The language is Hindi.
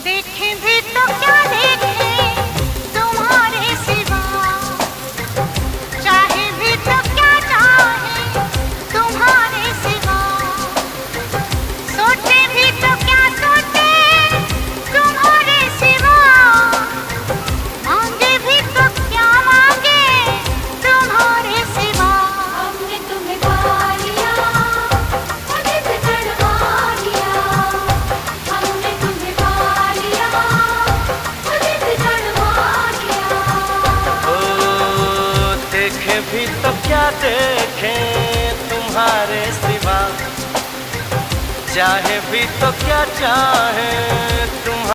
देखे भी तो क्या देखे तुम्हारे सिवा, चाहे भी तो क्या चाहे तुम्हारे सिवा, सोचे भी तो क्या सोचे तुम्हारे सिवा, मांगे भी तो क्या मांगे तुम्हारे सिवा। हमने तुम्हें पा लिया, मुझे से तड़पा लिया, हमने तुम्हें पा लिया, मुझे से तड़पा लिया। ओ देखे भी तो क्या देखें तुम्हारे सिवा, चाहे भी तो क्या चाहे